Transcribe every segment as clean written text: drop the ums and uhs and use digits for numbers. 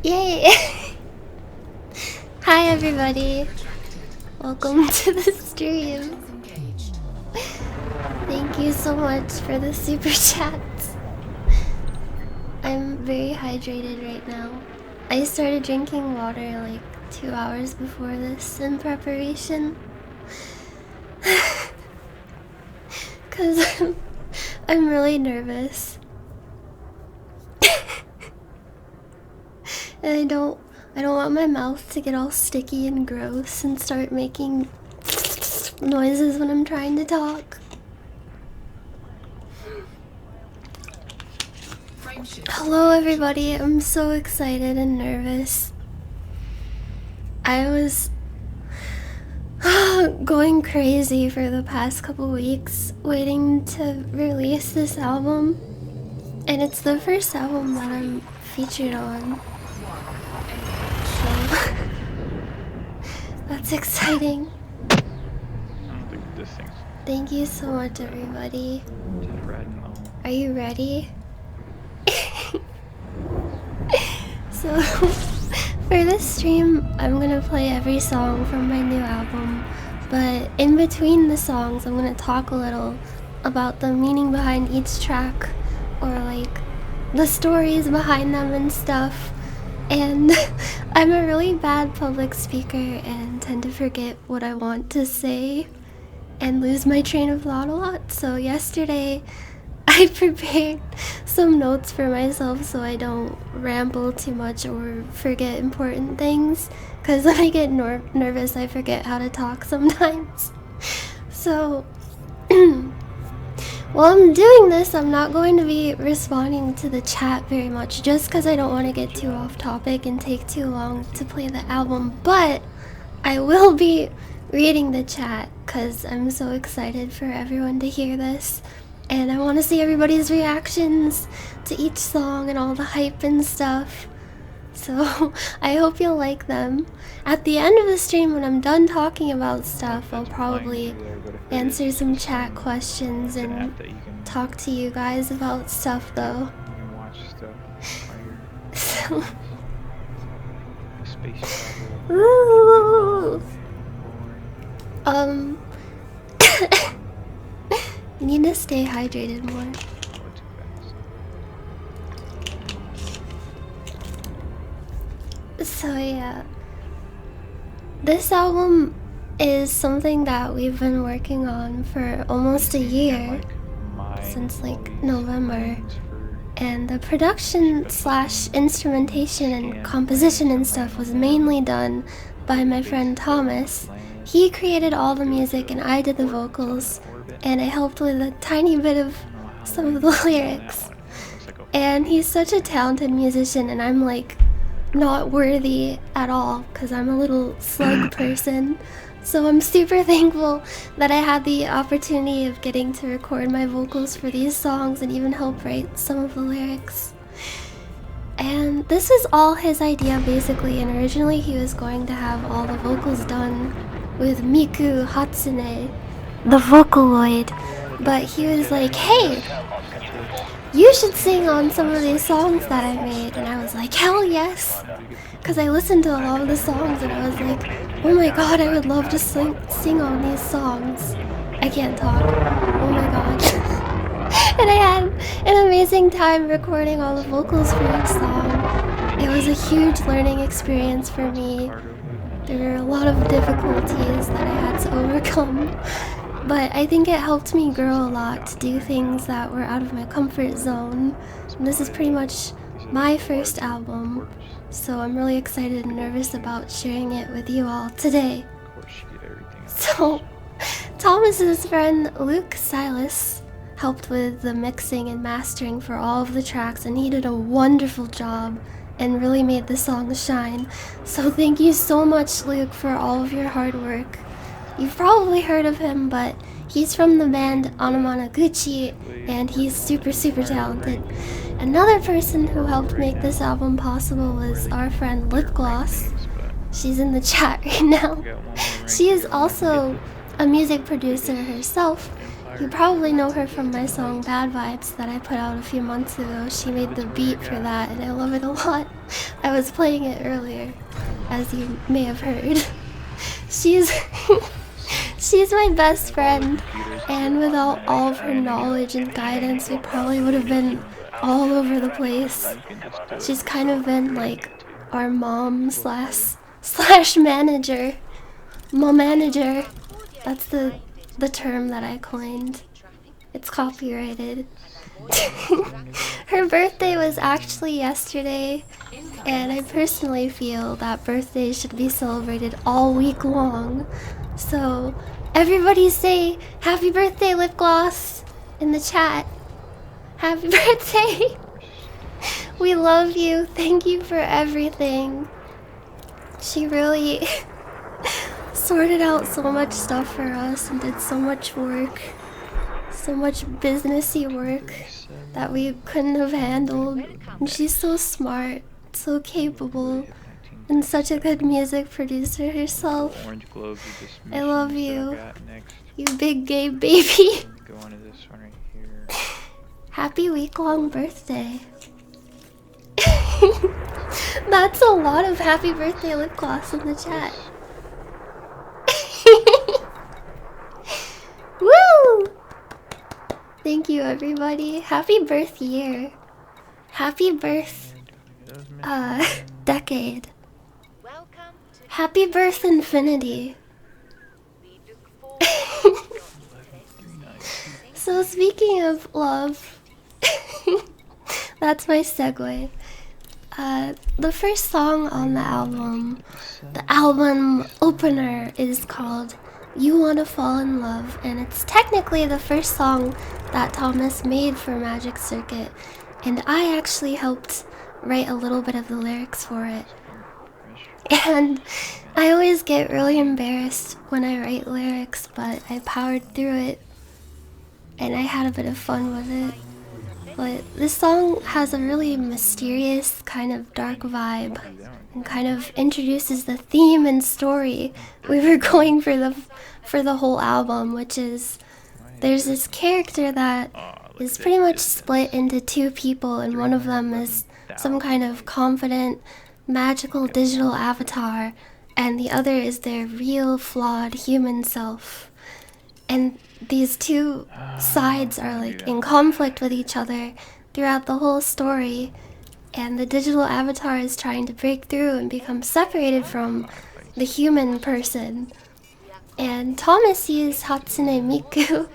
Yay! Hi everybody! Welcome to the stream. Thank you so much for the super chats. I'm very hydrated right now. I started drinking water like 2 hours before this in preparation. Cause I'm really nervous. And I don't want my mouth to get all sticky and gross and start making noises when I'm trying to talk. Hello everybody, I'm so excited and nervous. I was going crazy for the past couple weeks waiting to release this album. And it's the first album that I'm featured on. So that's exciting. I don't think this thing's Thank you so much everybody. red and all. Are you ready? So, for this stream, I'm gonna play every song from my new album, but in between the songs, I'm gonna talk a little about the meaning behind each track, or like the stories behind them and stuff. And I'm a really bad public speaker and tend to forget what I want to say and lose my train of thought a lot. So yesterday, I prepared some notes for myself so I don't ramble too much or forget important things, because when I get nervous I forget how to talk sometimes. So while I'm doing this, I'm not going to be responding to the chat very much just because I don't want to get too off topic and take too long to play the album, but I will be reading the chat because I'm so excited for everyone to hear this. And I want to see everybody's reactions to each song and all the hype and stuff. So I hope you'll like them. At the end of the stream, when I'm done talking about stuff, I'll probably answer some chat questions and talk to you guys about stuff though. You can watch stuff So while you're space travel. ooh. You need to stay hydrated more. So yeah, this album is something that we've been working on for almost a year, since like November, and the production slash instrumentation and composition and stuff was mainly done by my friend Thomas. He created all the music and I did the vocals, and I helped with a tiny bit of some of the lyrics. And he's such a talented musician, and I'm like not worthy at all because I'm a little slug person. So I'm super thankful that I had the opportunity of getting to record my vocals for these songs and even help write some of the lyrics. And this is all his idea basically, and originally he was going to have all the vocals done with Miku Hatsune, the Vocaloid, but he was like, hey, you should sing on some of these songs that I made. And I was like, hell yes, because I listened to a lot of the songs and I was like, oh my god, I would love to sing on these songs. I can't talk. Oh my god. And I had an amazing time recording all the vocals for each song. It was a huge learning experience for me. There were a lot of difficulties that I had to overcome, but I think it helped me grow a lot to do things that were out of my comfort zone. And this is pretty much my first album, so I'm really excited and nervous about sharing it with you all today. So, Thomas's friend Luke Silas helped with the mixing and mastering for all of the tracks, and he did a wonderful job and really made the song shine. So thank you so much, Luke, for all of your hard work. You've probably heard of him, but he's from the band Anamanaguchi, and he's super talented. Another person who helped make this album possible was our friend Lip Gloss. She's in the chat right now. She is also a music producer herself, You probably know her from my song Bad Vibes that I put out a few months ago. She made the beat for that and I love it a lot. I was playing it earlier, as you may have heard. She's she's my best friend, and without all of her knowledge and guidance, we probably would have been all over the place. She's kind of been like our mom slash manager. Mom manager. That's the term that I coined. It's copyrighted. Her birthday was actually yesterday, and I personally feel that birthdays should be celebrated all week long. So, everybody say happy birthday, Lip Gloss, in the chat. Happy birthday! We love you. Thank you for everything. She really sorted out so much stuff for us and did so much work. So much businessy work that we couldn't have handled. And she's so smart, so capable, and such a good music producer herself. Orange globes are just I love missions that you. I've got next. You big gay baby. Go into this one right here. Happy week-long birthday. That's a lot of happy birthday lip gloss in the chat. Woo! Thank you, everybody. Happy birth year. Happy birth, decade. Happy birth infinity. So speaking of love, that's my segue. The first song on the album opener is called You Wanna Fall in Love, and it's technically the first song that Thomas made for Magic Circuit, and I actually helped write a little bit of the lyrics for it. And I always get really embarrassed when I write lyrics, but I powered through it, and I had a bit of fun with it. But this song has a really mysterious, kind of dark vibe, and kind of introduces the theme and story we were going for the whole album, which is there's this character that is pretty much split into two people, and one of them is some kind of confident, magical digital avatar, and the other is their real, flawed human self. And these two sides are like in conflict with each other throughout the whole story, and the digital avatar is trying to break through and become separated from the human person. And Thomas used Hatsune Miku,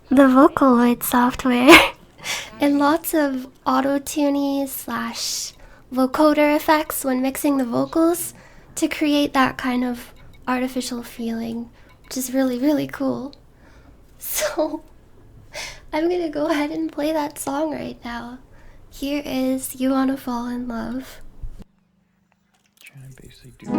the Vocaloid software, and lots of auto-tuning slash vocoder effects when mixing the vocals to create that kind of artificial feeling, which is really, really cool. So, I'm gonna go ahead and play that song right now. Here is You Wanna Fall in Love. Trying to basically do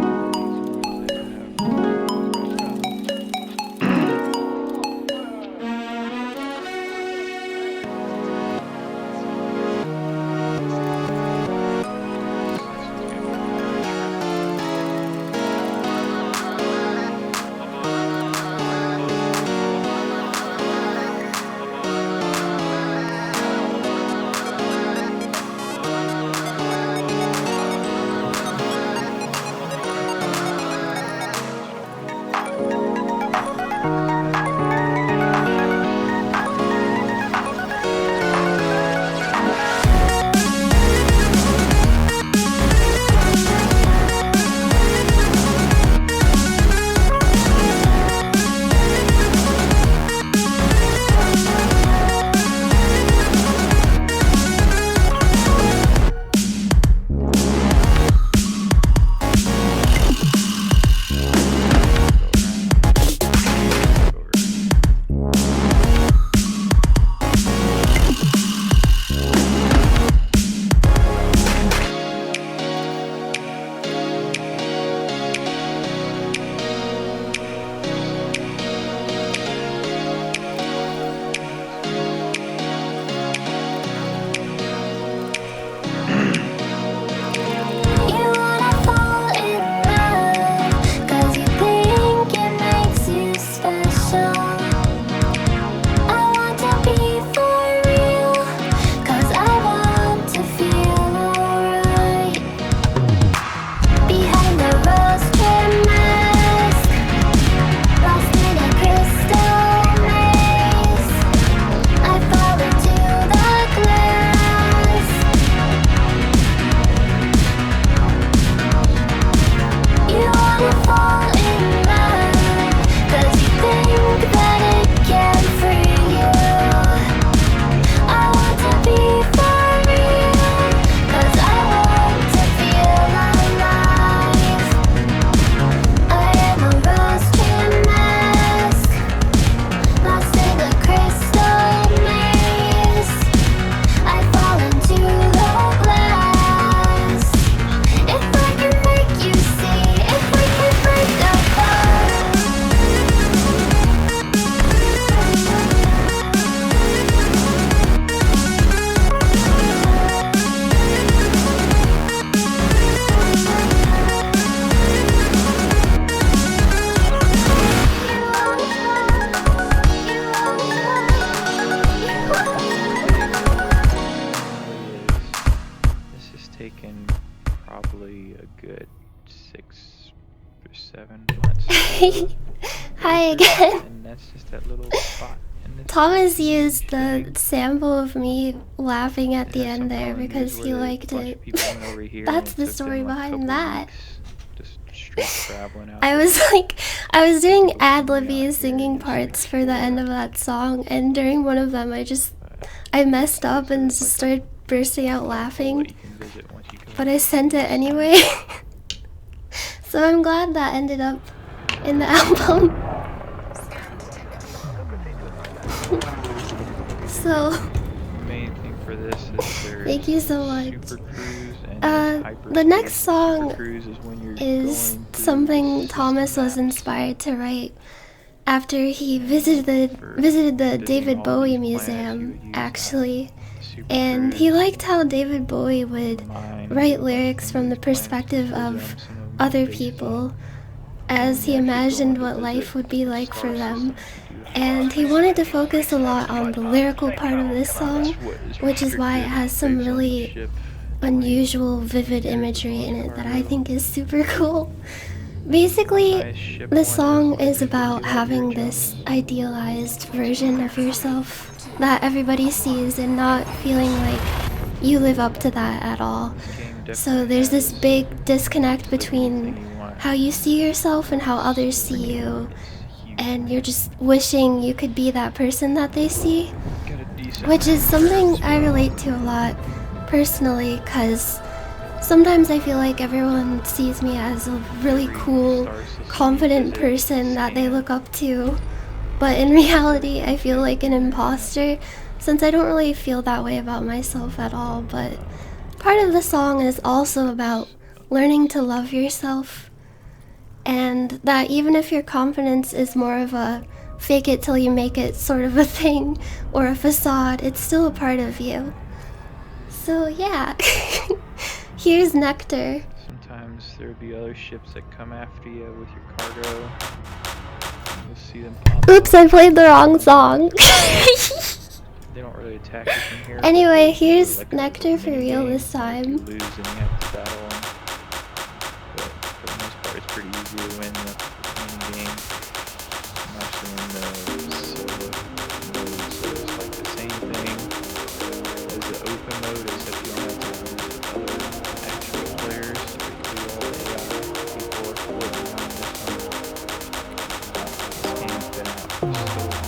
thinking probably a good 6 or 7 months. Hi again. And that's just that little spot. Thomas used the sample of me laughing at the end there because he liked it. That's the story behind that. I was doing ad-libby singing parts for the end of that song, and during one of them I messed up and just started bursting out laughing, but I sent it anyway. So I'm glad that ended up in the album. So main thing for this is thank you so much. Super Cruise and the next song is something Thomas was inspired to write after he visited the David Bowie Museum, actually. And he liked how David Bowie would write lyrics from the perspective of other people, as he imagined what life would be like for them. And he wanted to focus a lot on the lyrical part of this song, which is why it has some really unusual, vivid imagery in it that I think is super cool. Basically, the song is about having this idealized version of yourself that everybody sees and not feeling like you live up to that at all. So there's this big disconnect between how you see yourself and how others see you, and you're just wishing you could be that person that they see, which is something I relate to a lot personally, because sometimes I feel like everyone sees me as a really cool, confident person that they look up to, but in reality I feel like an imposter, since I don't really feel that way about myself at all. But part of the song is also about learning to love yourself, and that even if your confidence is more of a fake it till you make it sort of a thing, or a facade, it's still a part of you. So yeah, here's Nectar. Sometimes there'll be other ships that come after you with your cargo. You'll see them pop Oops, I played the wrong song. They don't really attack you from here. Anyway, here's Nectar for real this time. You lose and you have to battle them. But for the most part, it's pretty easy to win the main game. I'm actually in the solo mode, so it's like the same thing as the open mode, except you don't have to use other actual players. Basically, all the AI people are floating around this one. This game's been out for so long.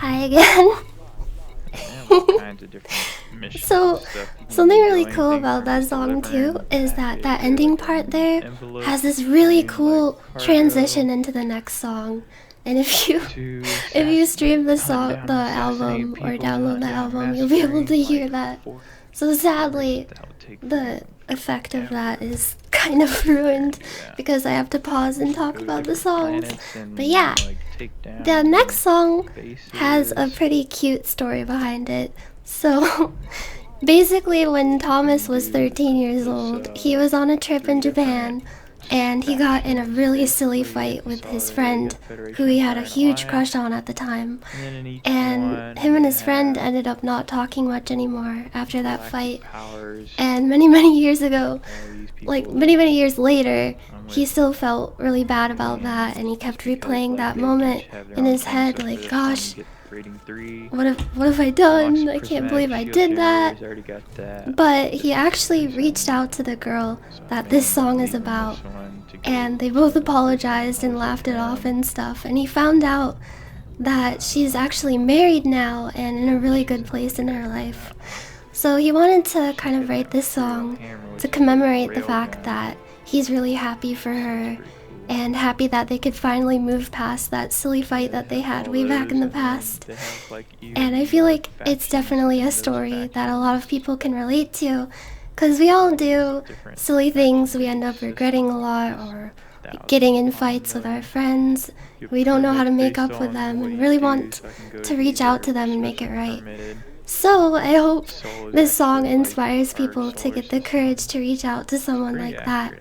Hi again. They have all kinds of different missions So, and stuff. You can something do really anything cool from about that just song too delivering is that that package or ending like part an there envelope has this really carrying cool like transition cargo into the next song. And if you to if you stream the hunt song, down the and assassinate album, or people to download hunt the down album, mass you'll be able murdering to hear like that. for So sadly, that would take the effect of that forever. is kind of ruined Do that. because I have to pause and talk Go to about the different songs. planets and But yeah, like take down the next song has a bases. pretty cute story behind it. So, basically, when Thomas was 13 years old, he was on a trip in Japan and he got in a really silly fight with his friend who he had a huge crush on at the time. And him and his friend ended up not talking much anymore after that fight. And many, many years ago, like many, many years later, he still felt really bad about that, and he kept replaying that moment in his head, like, gosh, what have I done? I can't believe I did that. But he actually reached out to the girl that this song is about, and they both apologized and laughed it off and stuff, and he found out that she's actually married now and in a really good place in her life. So he wanted to kind of write this song to commemorate the fact that he's really happy for her and happy that they could finally move past that silly fight that they had way back in the past. And I feel like it's definitely a story that a lot of people can relate to, because we all do silly things we end up regretting a lot, or like getting in fights with our friends. We don't know how to make up with them and really want to reach out to them and make it right. So I hope this song inspires people to get the courage to reach out to someone like that,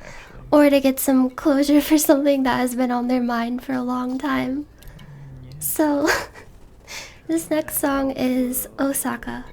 or to get some closure for something that has been on their mind for a long time. So this next song is Osaka.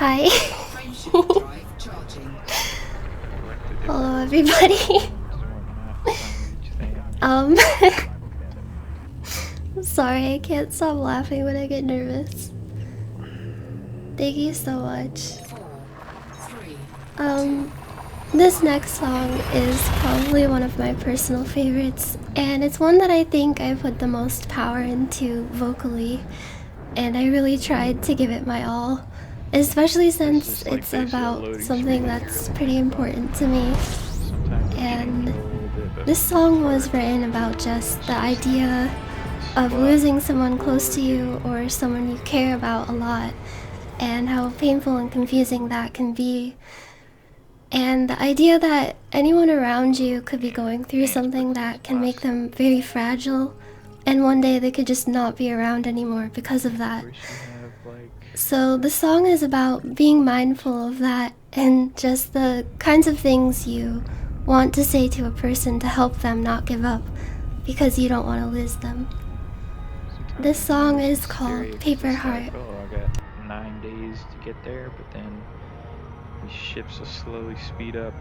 Hi. Hello, everybody. I'm sorry, I can't stop laughing when I get nervous. Thank you so much. This next song is probably one of my personal favorites, and it's one that I think I put the most power into vocally, and I really tried to give it my all, especially since it's about something that's pretty important to me. And this song was written about just the idea of losing someone close to you or someone you care about a lot, and how painful and confusing that can be. And the idea that anyone around you could be going through something that can make them very fragile, and one day they could just not be around anymore because of that. So the song is about being mindful of that and just the kinds of things you want to say to a person to help them not give up because you don't want to lose them. This song is called Paper Heart. Oh, I got 9 days to get there, but then these ships will slowly speed up.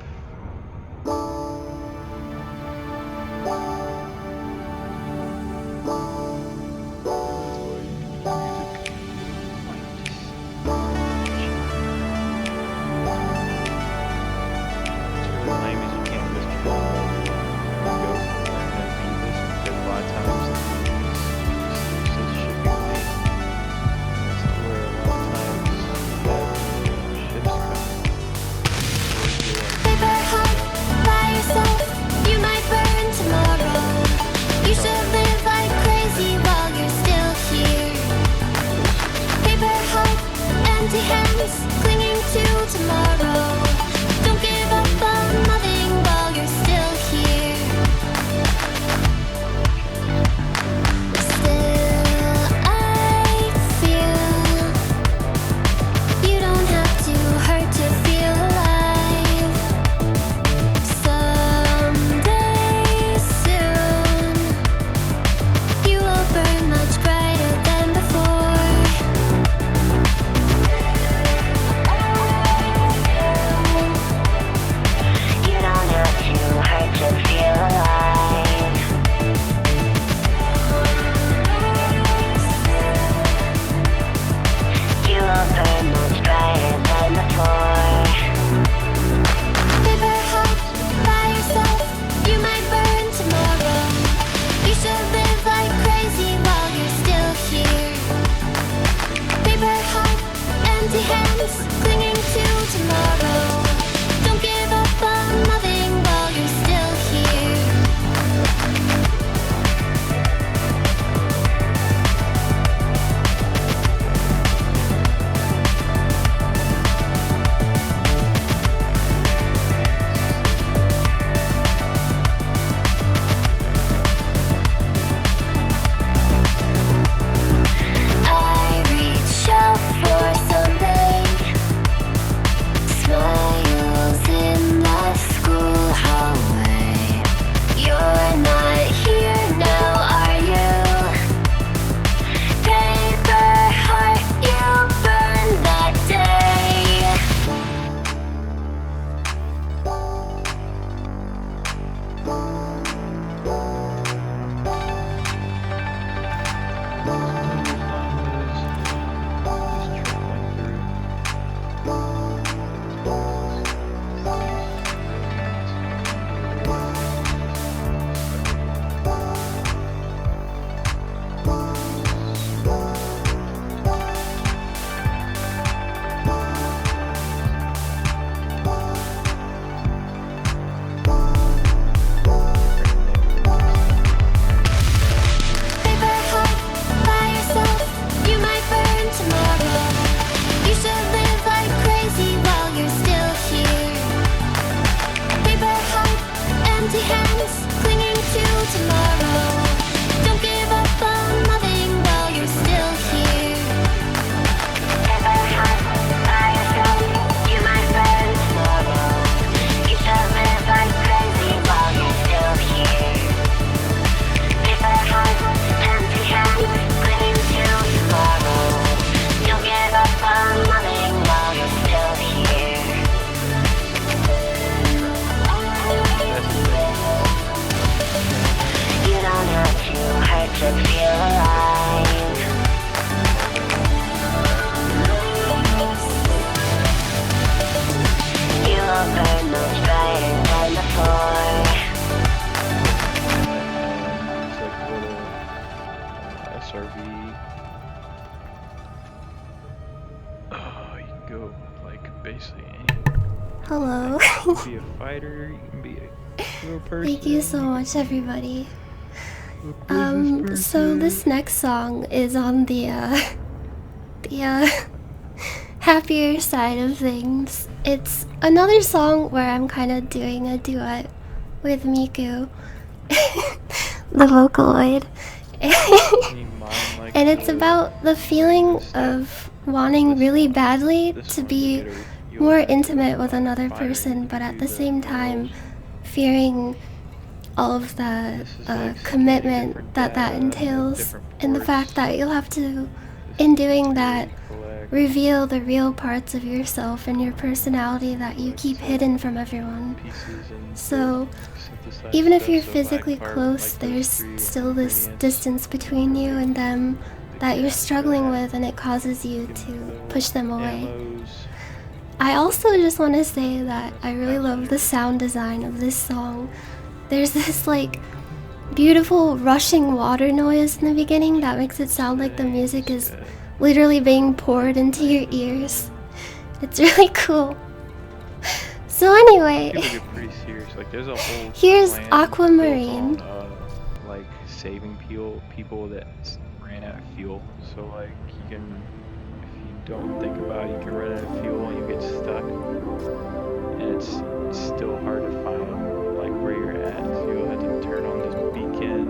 go like basically anywhere. Hello. You can be a fighter, you can be a real person. Thank you so much, everybody. A business So person. this next song is on the happier side of things. It's another song where I'm kind of doing a duet with Miku, the Vocaloid. And it's about the feeling of wanting really badly to be more intimate with another person, but at the same time fearing all of the commitment that entails, and the fact that you'll have to, in doing that, reveal the real parts of yourself and your personality that you keep hidden from everyone. So even if you're physically close, there's still this distance between you and them that you're struggling with, and it causes you to push them away. I also just want to say that I really love the sound design of this song. There's this like beautiful rushing water noise in the beginning that makes it sound like the music is literally being poured into your ears. It's really cool. So anyway, People get pretty serious. Like there's a whole here's plan Aquamarine. built on, like saving people that ran out of fuel. So like you can, if you don't think about it, you can run out of fuel and you get stuck, and it's still hard to find like where you're at. So you'll have to turn on this beacon